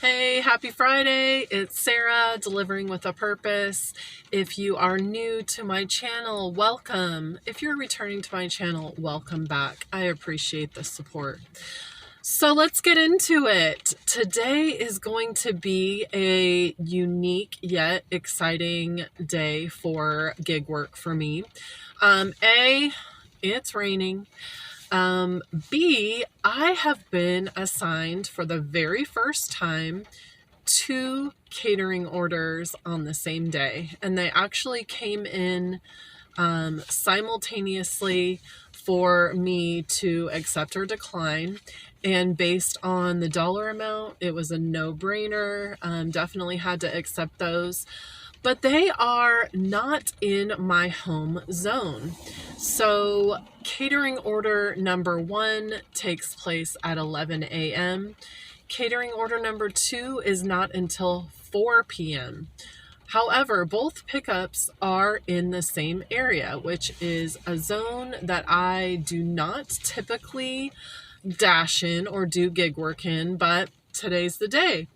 Hey, happy Friday. It's Sarah, delivering with a purpose. If you are new to my channel, welcome. If you're returning to my channel, welcome back. I appreciate the support. So let's get into it. Today is going to be a unique yet exciting day for gig work for me. A, it's raining. B, I have been assigned for the very first time 2 catering orders on the same day, and they actually came in simultaneously for me to accept or decline. And based on the dollar amount, it was a no-brainer. Definitely had to accept those. But they are not in my home zone. So catering order number 1 takes place at 11 a.m. Catering order number 2 is not until 4 p.m. However, both pickups are in the same area, which is a zone that I do not typically dash in or do gig work in, but today's the day.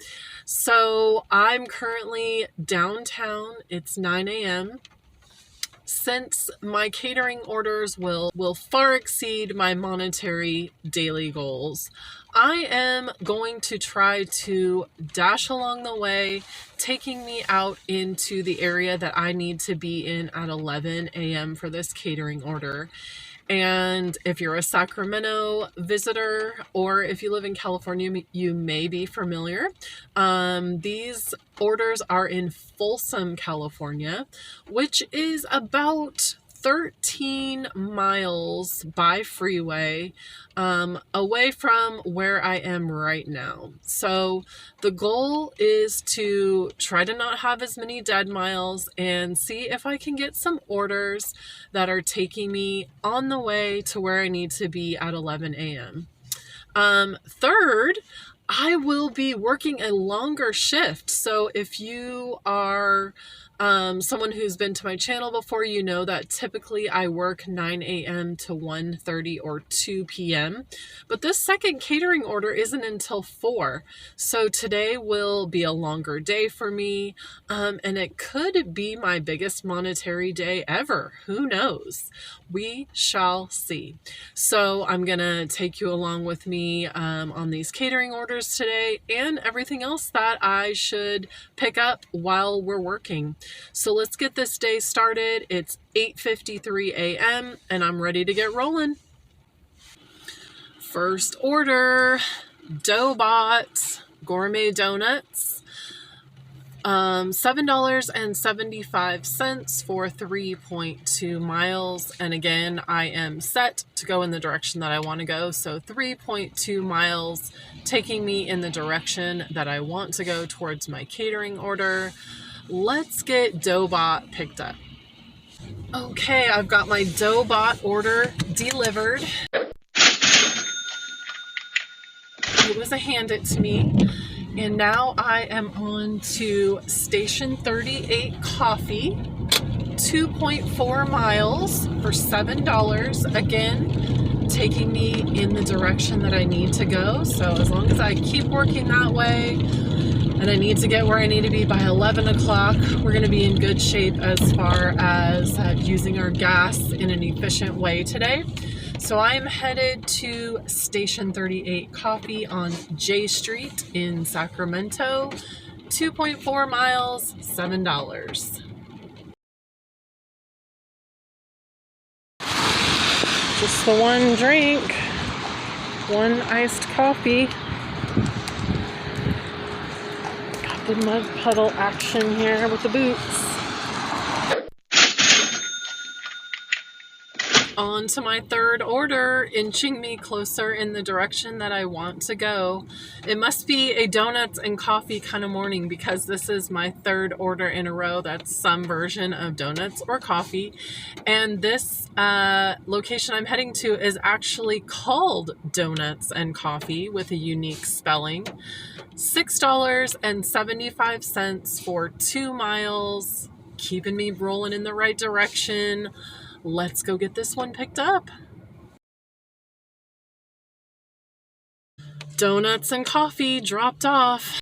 So I'm currently downtown. It's 9 a.m. Since my catering orders will far exceed my monetary daily goals, I am going to try to dash along the way, taking me out into the area that I need to be in at 11 a.m. for this catering order. And if you're a Sacramento visitor, or if you live in California, you may be familiar. These orders are in Folsom, California, which is about 13 miles by freeway away from where I am right now. So the goal is to try to not have as many dead miles and see if I can get some orders that are taking me on the way to where I need to be at 11 a.m. Third, I will be working a longer shift. So if you are someone who's been to my channel before, you know that typically I work 9 a.m. to 1:30 or 2 p.m. But this second catering order isn't until 4. So today will be a longer day for me. And it could be my biggest monetary day ever. Who knows? We shall see. So I'm going to take you along with me on these catering orders today and everything else that I should pick up while we're working. So let's get this day started. It's 8:53 a.m. and I'm ready to get rolling. First order, Doughbot gourmet donuts. $7.75 for 3.2 miles. And again, I am set to go in the direction that I want to go. So 3.2 miles taking me in the direction that I want to go towards my catering order. Let's get Doughbot picked up. Okay, I've got my Doughbot order delivered. It was a hand it to me. And now I am on to Station 38 Coffee, 2.4 miles for $7. Again, taking me in the direction that I need to go. So as long as I keep working that way, and I need to get where I need to be by 11 o'clock, we're going to be in good shape as far as using our gas in an efficient way today. So I am headed to Station 38 Coffee on J Street in Sacramento, 2.4 miles, $7. Just the one drink, one iced coffee. Got the mud puddle action here with the boots. On to my third order, inching me closer in the direction that I want to go. It must be a donuts and coffee kind of morning because this is my third order in a row that's some version of donuts or coffee. And this location I'm heading to is actually called Donuts and Coffee with a unique spelling. $6.75 for 2 miles, keeping me rolling in the right direction. Let's go get this one picked up. Donuts and coffee dropped off.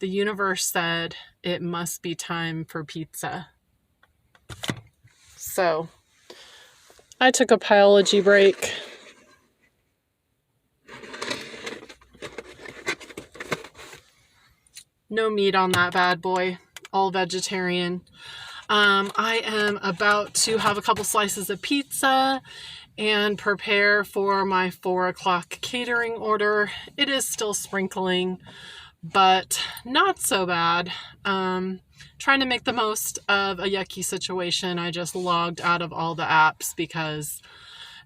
the universe said it must be time for pizza. So I took a biology break. No meat on that bad boy, all vegetarian. I am about to have a couple slices of pizza and prepare for my 4 o'clock catering order. It is still sprinkling, but not so bad. Trying to make the most of a yucky situation. I just logged out of all the apps because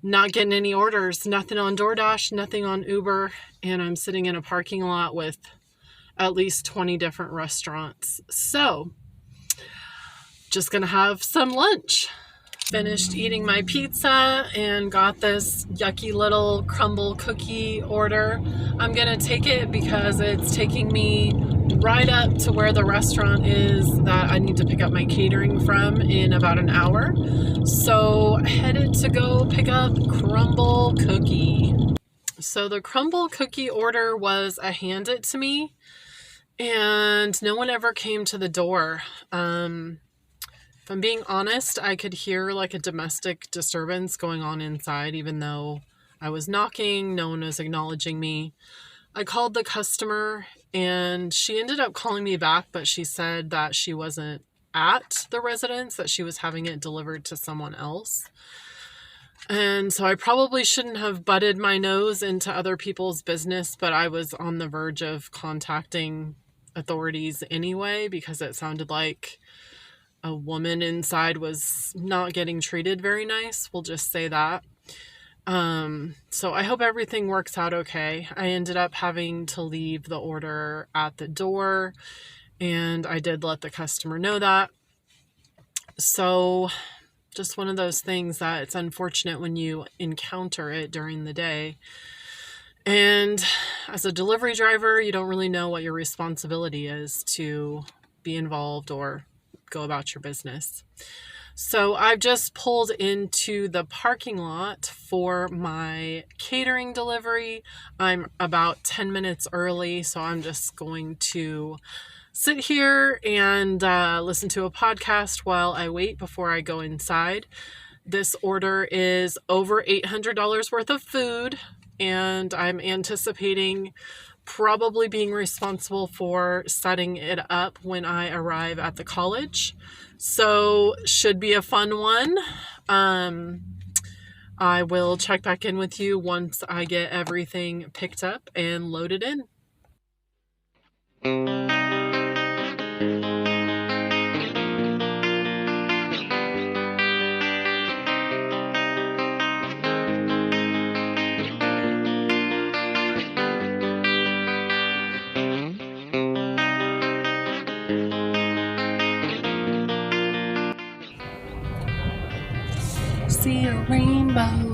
not getting any orders, nothing on DoorDash, nothing on Uber, and I'm sitting in a parking lot with at least 20 different restaurants. So just gonna have some lunch. Finished eating my pizza and got this yucky little crumble cookie order. I'm gonna take it because it's taking me right up to where the restaurant is that I need to pick up my catering from in about an hour. So headed to go pick up crumble cookie. So the crumble cookie order was a hand it to me, and no one ever came to the door. If I'm being honest, I could hear like a domestic disturbance going on inside, even though I was knocking, no one was acknowledging me. I called the customer and she ended up calling me back, but she said that she wasn't at the residence, that she was having it delivered to someone else. And so I probably shouldn't have butted my nose into other people's business, but I was on the verge of contacting authorities anyway because it sounded like a woman inside was not getting treated very nice. We'll just say that. So I hope everything works out okay. I ended up having to leave the order at the door, and I did let the customer know that. So just one of those things that it's unfortunate when you encounter it during the day. And as a delivery driver, you don't really know what your responsibility is to be involved or go about your business. So I've just pulled into the parking lot for my catering delivery. I'm about 10 minutes early, so I'm just going to sit here and listen to a podcast while I wait before I go inside. This order is over $800 worth of food, and I'm anticipating probably being responsible for setting it up when I arrive at the college. So should be a fun one. I will check back in with you once I get everything picked up and loaded in. See a rainbow.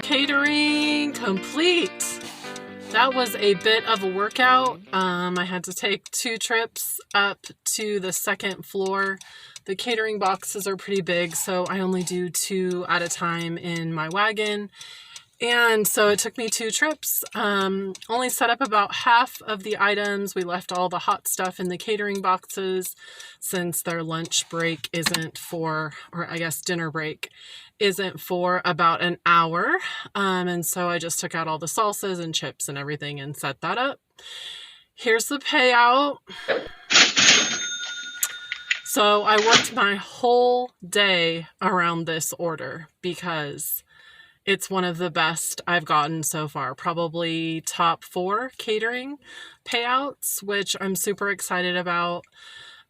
Catering complete. That was a bit of a workout. I had to take 2 trips up to the 2nd floor. The catering boxes are pretty big, so I only do 2 at a time in my wagon. And so it took me 2 trips. Only set up about half of the items. We left all the hot stuff in the catering boxes since their lunch break isn't for, or I guess dinner break isn't for about an hour. And so I just took out all the salsas and chips and everything and set that up. Here's the payout. So I worked my whole day around this order because It's one of the best I've gotten so far, probably top 4 catering payouts, which I'm super excited about.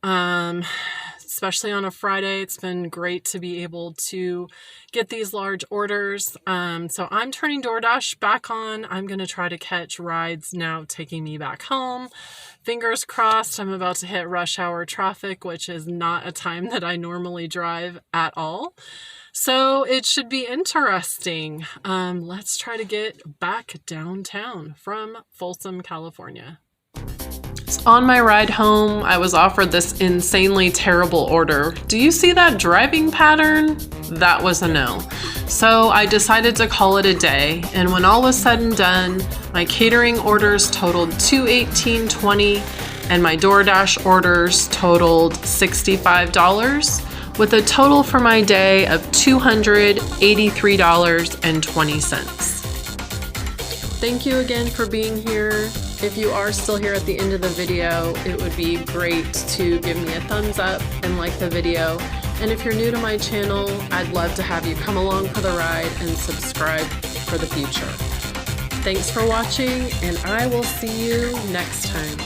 Especially on a Friday, it's been great to be able to get these large orders. So I'm turning DoorDash back on. I'm going to try to catch rides now taking me back home. Fingers crossed, I'm about to hit rush hour traffic, which is not a time that I normally drive at all. So it should be interesting. Let's try to get back downtown from Folsom, California. On my ride home, I was offered this insanely terrible order. Do you see that driving pattern? That was a no. So I decided to call it a day, and when all was said and done, my catering orders totaled $218.20 and my DoorDash orders totaled $65, with a total for my day of $283.20. Thank you again for being here. If you are still here at the end of the video, it would be great to give me a thumbs up and like the video. And if you're new to my channel, I'd love to have you come along for the ride and subscribe for the future. Thanks for watching, and I will see you next time.